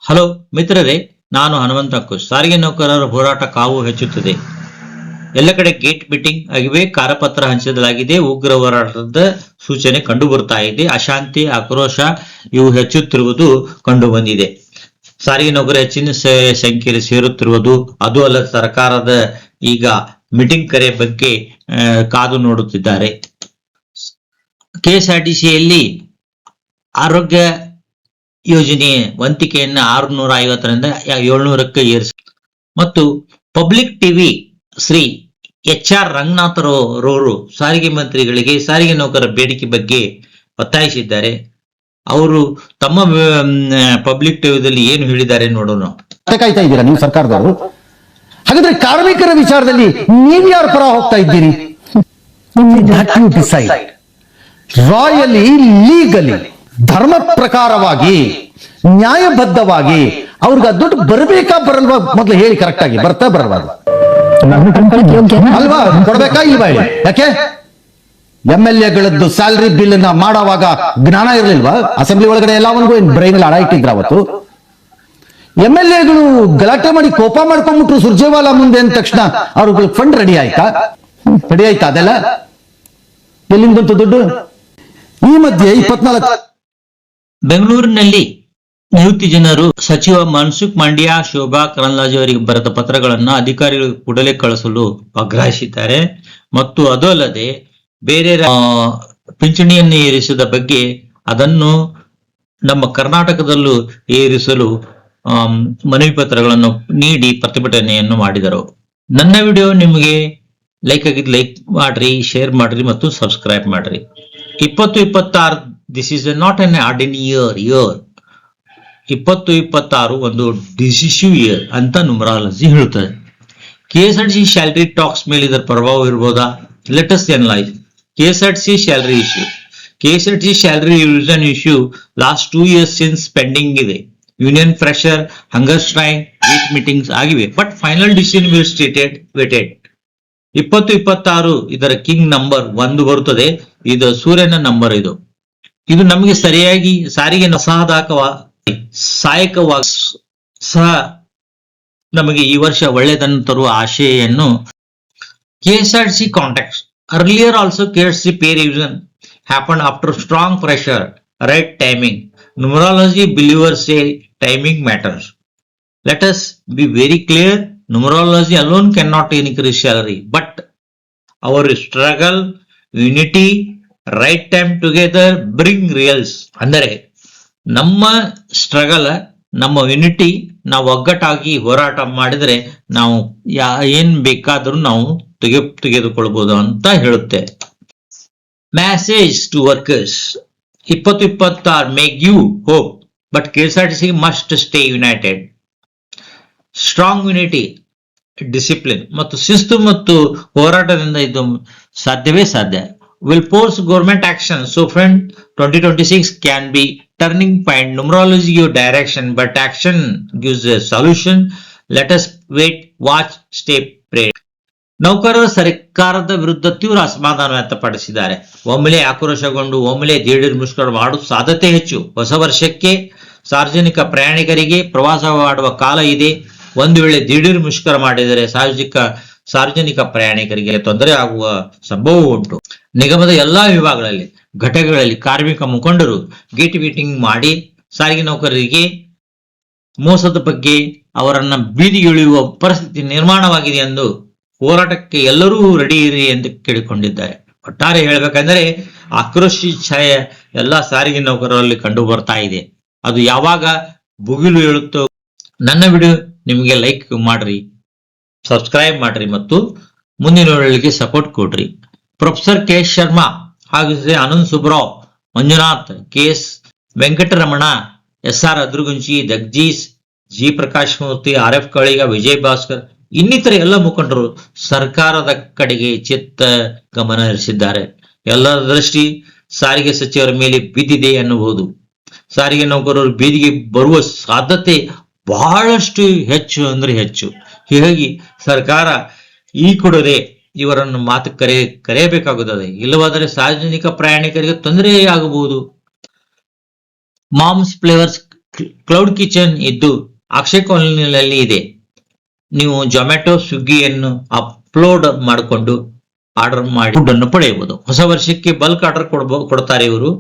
Hello ಮಿತ್ರರೇ, ನಾನು ಹನುಮಂತ ಕುಶ್. ಸಾರಿಗೆ ನೌಕರರ ಹೋರಾಟ ಕಾವು ಹೆಚ್ಚುತ್ತದೆ. ಎಲ್ಲ ಕಡೆ ಗೇಟ್ ಮೀಟಿಂಗ್ ಆಗಿವೆ, ಕಾರಪತ್ರ ಹಂಚಲಾಗಿದೆ, ಉಗ್ರ ಹೋರಾಟದ ಸೂಚನೆ ಕಂಡು ಬರ್ತಾ ಇದೆ. ಅಶಾಂತಿ, ಆಕ್ರೋಶ ಇವು ಹೆಚ್ಚುತ್ತಿರುವುದು ಕಂಡು ಬಂದಿದೆ. ಸಾರಿಗೆ ನೌಕರ ಹೆಚ್ಚಿನ ಸಂಖ್ಯೆಯಲ್ಲಿ ಸೇರುತ್ತಿರುವುದು, ಅದು ಅಲ್ಲ ಸರ್ಕಾರದ ಈಗ ಮೀಟಿಂಗ್ ಕರೆ ಬಗ್ಗೆ ಕಾದು ನೋಡುತ್ತಿದ್ದಾರೆ. ಕೆಎಸ್ಆರ್ಟಿಸಿಯಲ್ಲಿ ಆರೋಗ್ಯ ಯೋಜನೆ ವಂತಿಕೆಯನ್ನ 650ರಿಂದ 700ಕ್ಕೆ ಏರಿಸಿ ಮತ್ತು ಪಬ್ಲಿಕ್ ಟಿವಿ ಶ್ರೀ HR ರಂಗನಾಥರವರು ಸಾರಿಗೆ ಮಂತ್ರಿಗಳಿಗೆ ಸಾರಿಗೆ ನೌಕರರ ಬೇಡಿಕೆ ಬಗ್ಗೆ ಒತ್ತಾಯಿಸಿದ್ದಾರೆ. ಅವರು ತಮ್ಮ ಪಬ್ಲಿಕ್ ಟಿವಿದಲ್ಲಿ ಏನು ಹೇಳಿದ್ದಾರೆ ನೋಡೋಣ. ಕಾಯ್ತಾ ಇದ್ದೀರಾ ನೀವು ಸರ್ಕಾರದವರು? ಹಾಗಾದ್ರೆ ಕಾರ್ಮಿಕರ ವಿಚಾರದಲ್ಲಿ ನೀವು ಯಾರ ಪರ ಹೋಗ್ತಾ ಇದ್ದೀರಿ? ರಾಯಲಿ, ಲೀಗಲಿ, ಧರ್ಮ ಪ್ರಕಾರವಾಗಿ, ನ್ಯಾಯಬದ್ಧವಾಗಿ ಅವ್ರಿಗೆ ದುಡ್ಡು ಬರಬೇಕಾ ಬರಲ್ವಾ ಮೊದಲು ಹೇಳಿ. ಕರೆಕ್ಟ್ ಆಗಿ ಬರ್ತಾ ಬರಲ್ವಾ ಅಲ್ವಾ? ಕೊಡ್ಬೇಕಾ ಇಲ್ವಾ? ಯಾಕೆ MLA-ಗಳದ್ದು ಸ್ಯಾಲರಿ ಬಿಲ್ ನ ಮಾಡುವಾಗ ಜ್ಞಾನ ಇರಲಿಲ್ವಾ? ಅಸೆಂಬ್ಲಿ ಒಳಗಡೆ ಎಲ್ಲವನ್ಗೂ ಬ್ರೈನ್ ಅಲ್ಲಿ ಅಡ ಇಟ್ಟಿದ್ರ ಅವತ್ತು? MLA-ಗಳು ಗಲಾಟೆ ಮಾಡಿ ಕೋಪ ಮಾಡ್ಕೊಂಡ್ಬಿಟ್ರು ಸುರ್ಜೇವಾಲಾ ಮುಂದೆ ಅಂದ ತಕ್ಷಣ ಅವ್ರಿಗೆ ಫಂಡ್ ರೆಡಿ ಆಯ್ತಾ? ಅದೆಲ್ಲ ಎಲ್ಲಿಂದ ಬಂತು ದುಡ್ಡು? ಈ ಮಧ್ಯೆ 24 ಬೆಂಗಳೂರಿನಲ್ಲಿ ನಿವೃತ್ತಿ ಜನರು ಸಚಿವ ಮನ್ಸುಖ್ ಮಾಂಡ್ಯ, ಶೋಭಾ ಕರಂದ್ಲಾಜೆ ಅವರಿಗೆ ಬರೆದ ಪತ್ರಗಳನ್ನು ಅಧಿಕಾರಿಗಳು ಕೂಡಲೇ ಕಳಿಸಲು ಆಗ್ರಹಿಸಿದ್ದಾರೆ. ಮತ್ತು ಅದು ಅಲ್ಲದೆ ಬೇರೆ ಪಿಂಚಣಿಯನ್ನು ಏರಿಸಿದ ಬಗ್ಗೆ ಅದನ್ನು ನಮ್ಮ ಕರ್ನಾಟಕದಲ್ಲೂ ಏರಿಸಲು ಮನವಿ ಪತ್ರಗಳನ್ನು ನೀಡಿ ಪ್ರತಿಭಟನೆಯನ್ನು ಮಾಡಿದರು. ನನ್ನ ವಿಡಿಯೋ ನಿಮಗೆ ಲೈಕ್ ಆಗಿದ್ದು ಲೈಕ್ ಮಾಡ್ರಿ, ಶೇರ್ ಮಾಡ್ರಿ ಮತ್ತು ಸಬ್ಸ್ಕ್ರೈಬ್ ಮಾಡ್ರಿ. 2026 this is not an ordinary year. 2026 ಒಂದು ಡಿಸಿಸಿವ್ ಇಯರ್ ಅಂತ ನ್ಯೂಮರಾಲಜಿ ಹೇಳುತ್ತದೆ. KSRTC ಸ್ಯಾಲರಿ ಟಾಕ್ಸ್ ಮೇಲೆ ಇದರ ಪ್ರಭಾವ ಇರಬಹುದಾ? Let us analyse. KSRTC salary issue. KSRTC salary revision issue last 2 years since pending ಇದೆ. Union pressure, hunger strike, week meetings ಆಗಿವೆ. But final decision will stated waited. 2026 ಇದರ king number 1 ಬರುತ್ತದೆ. ಇದು ಸೂರ್ಯನ ನಂಬರ್. ಇದು ನಮಗೆ ಸರಿಯಾಗಿ ಸಾರಿಗೆ ಸಹಾಯಕವಾಗಿ ಸಹ ನಮಗೆ ಈ ವರ್ಷ ಒಳ್ಳೆಯದನ್ನು ತರುವ ಆಶೆಯನ್ನು. KSRTC contacts. Earlier also KSRTC pay revision happened after strong pressure, right timing. Numerology believers say timing matters. Let us be very clear. Numerology alone cannot increase salary, but our struggle, unity, right time together bring reals. ಅಂದರೆ ನಮ್ಮ struggle, ನಮ್ಮ unity, ನಾವು ಒಗ್ಗಟ್ಟಾಗಿ ಹೋರಾಟ ಮಾಡಿದ್ರೆ ನಾವು ಏನ್ ಬೇಕಾದ್ರೂ ನಾವು ತೆಗೆದುಕೊಳ್ಬಹುದು ಅಂತ ಹೇಳುತ್ತೆ. Message to workers. 2026 may give hope, but KSRTC must stay united. Strong unity, discipline ಮತ್ತು ಶಿಸ್ತು ಮತ್ತು ಹೋರಾಟದಿಂದ ಇದು ಸಾಧ್ಯವೇ ಸಾಧ್ಯ. Will force government action. So friend, 2026 can be turning point. Numerology give direction, but action gives a solution. Let us wait, watch, stay pray. ನೌಕರರು ಸರ್ಕಾರದ ವಿರುದ್ಧ ತೀವ್ರ ಅಸಮಾಧಾನ ವ್ಯಕ್ತಪಡಿಸಿದ್ದಾರೆ. ಒಮ್ಮೆಲೆ ಆಕ್ರೋಶಗೊಂಡು ಒಮ್ಮೆಲೆ ದಿಢೀರ್ ಮುಷ್ಕರ ಮಾಡುವ ಸಾಧ್ಯತೆ ಹೆಚ್ಚು. ಹೊಸ ವರ್ಷಕ್ಕೆ ಸಾರ್ವಜನಿಕ ಪ್ರಯಾಣಿಕರಿಗೆ ಪ್ರವಾಸ ಮಾಡುವ ಕಾಲ ಇದೆ. ಒಂದು ವೇಳೆ ದಿಢೀರ್ ಮುಷ್ಕರ ಮಾಡಿದರೆ ಸಾರ್ವಜನಿಕ ಪ್ರಯಾಣಿಕರಿಗೆ ತೊಂದರೆ ಆಗುವ ಸಂಭವ ಉಂಟು. ನಿಗಮದ ಎಲ್ಲಾ ವಿಭಾಗಗಳಲ್ಲಿ, ಘಟಕಗಳಲ್ಲಿ ಕಾರ್ಮಿಕ ಮುಖಂಡರು ಗೇಟ್ ಮೀಟಿಂಗ್ ಮಾಡಿ ಸಾರಿಗೆ ನೌಕರರಿಗೆ ಮೋಸದ ಬಗ್ಗೆ ಅವರನ್ನ ಬೀದಿಗಿಳಿಯುವ ಪರಿಸ್ಥಿತಿ ನಿರ್ಮಾಣವಾಗಿದೆ ಎಂದು ಹೋರಾಟಕ್ಕೆ ಎಲ್ಲರೂ ರೆಡಿ ಇರಿ ಎಂದು ಕೇಳಿಕೊಂಡಿದ್ದಾರೆ. ಒಟ್ಟಾರೆ ಹೇಳಬೇಕಂದ್ರೆ ಆಕ್ರೋಶ ಛಾಯ ಎಲ್ಲಾ ಸಾರಿಗೆ ನೌಕರರಲ್ಲಿ ಕಂಡು ಬರ್ತಾ ಇದೆ. ಅದು ಯಾವಾಗ ಭುಗಿಲು ಹೇಳುತ್ತೋ. ನನ್ನ ವಿಡಿಯೋ ನಿಮಗೆ ಲೈಕ್ ಮಾಡ್ರಿ, ಸಬ್ಸ್ಕ್ರೈಬ್ ಮಾಡ್ರಿ ಮತ್ತು ಮುಂದಿನ ವಿಡಿಯೋಗಳಿಗೆ ಸಪೋರ್ಟ್ ಕೊಡ್ರಿ. ಪ್ರೊಫೆಸರ್ KS ಶರ್ಮಾ ಹಾಗೂ Anand Subrao, Manjunath, KS Venkataramana, SR ಅದ್ರುಗುಂಚಿ, Jagadish, G Prakash ಮೂರ್ತಿ, RF ಕಳಿಗ, ವಿಜಯ್ ಭಾಸ್ಕರ್ ಇನ್ನಿತರ ಎಲ್ಲ ಮುಖಂಡರು ಸರ್ಕಾರದ ಕಡೆಗೆ ಚಿತ್ತ ಗಮನ ಹರಿಸಿದ್ದಾರೆ. ಎಲ್ಲರ ದೃಷ್ಟಿ ಸಾರಿಗೆ ಸಚಿವರ ಮೇಲೆ ಬಿದ್ದಿದೆ ಎನ್ನಬಹುದು. ಸಾರಿಗೆ ನೌಕರರು ಬೀದಿಗೆ ಬರುವ ಸಾಧ್ಯತೆ ಬಹಳಷ್ಟು ಹೆಚ್ಚು. ಹೀಗಾಗಿ ಸರ್ಕಾರ ಈ ಕೂಡಲೇ ಇವರನ್ನು ಮಾತು ಕರೆಯಬೇಕಾಗುತ್ತದೆ. ಇಲ್ಲವಾದರೆ ಸಾರ್ವಜನಿಕ ಪ್ರಯಾಣಿಕರಿಗೆ ತೊಂದರೆಯಾಗಬಹುದು. ಮಾಮ್ಸ್ ಫ್ಲೇವರ್ಸ್ ಕ್ಲೌಡ್ ಕಿಚನ್ ಇದ್ದು ಅಕ್ಷಯ್ ಕಾಲೋನಿಯಲ್ಲಿ ಇದೆ. ನೀವು ಜೊಮ್ಯಾಟೊ, ಸ್ವಿಗ್ಗಿಯನ್ನು ಅಪ್ಲೋಡ್ ಮಾಡಿಕೊಂಡು ಆರ್ಡರ್ ಮಾಡಿ ಫುಡ್ ಅನ್ನು ಪಡೆಯಬಹುದು. ಹೊಸ ವರ್ಷಕ್ಕೆ ಬಲ್ಕ್ ಆರ್ಡರ್ ಕೊಡ್ತಾರೆ ಇವರು.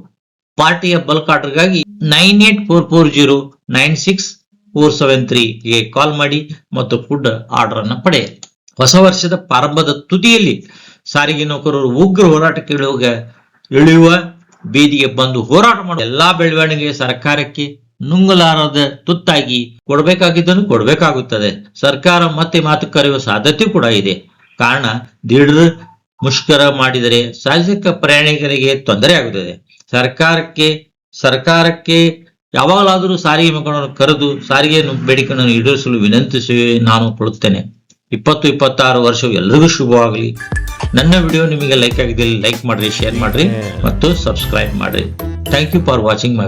ಪಾರ್ಟಿಯ ಬಲ್ಕ್ ಆರ್ಡರ್ಗಾಗಿ 9844096473 ಗೆ ಕಾಲ್ ಮಾಡಿ ಮತ್ತು ಫುಡ್ ಆರ್ಡರ್ ಅನ್ನು ಪಡೆಯಿರಿ. ಹೊಸ ವರ್ಷದ ಪ್ರಾರಂಭದ ತುದಿಯಲ್ಲಿ ಸಾರಿಗೆ ನೌಕರರು ಉಗ್ರ ಹೋರಾಟಕ್ಕೆ ಇಳಿಯುವ ಬೀದಿಗೆ ಬಂದು ಹೋರಾಟ ಮಾಡುವ ಎಲ್ಲಾ ಬೆಳವಣಿಗೆ ಸರ್ಕಾರಕ್ಕೆ ನುಂಗಲಾರದ ತುತ್ತಾಗಿ ಕೊಡಬೇಕಾಗಿದ್ದನ್ನು ಕೊಡಬೇಕಾಗುತ್ತದೆ. ಸರ್ಕಾರ ಮತ್ತೆ ಮಾತು ಕರೆಯುವ ಸಾಧ್ಯತೆ ಕೂಡ ಇದೆ. ಕಾರಣ ದಿಢೀರ್ ಮುಷ್ಕರ ಮಾಡಿದರೆ ಸಾರ್ವಜನಿಕ ಪ್ರಯಾಣಿಕರಿಗೆ ತೊಂದರೆ ಆಗುತ್ತದೆ. ಸರ್ಕಾರಕ್ಕೆ ಯಾವಾಗಲಾದರೂ ಸಾರಿಗೆ ಮುಖಂಡರನ್ನು ಕರೆದು ಸಾರಿಗೆ ಬೇಡಿಕೆಯನ್ನು ಈಡೇರಿಸಲು ವಿನಂತಿಸಿ ನಾನು ಕೊಡುತ್ತೇನೆ. 2026 ವರ್ಷವು ಎಲ್ಲರಿಗೂ ಶುಭವಾಗಲಿ. ನನ್ನ ವಿಡಿಯೋ ನಿಮಗೆ ಲೈಕ್ ಆಗಿದ್ದಲ್ಲಿ ಲೈಕ್ ಮಾಡ್ರಿ, ಶೇರ್ ಮಾಡ್ರಿ ಮತ್ತು ಸಬ್ಸ್ಕ್ರೈಬ್ ಮಾಡ್ರಿ. Thank you for watching my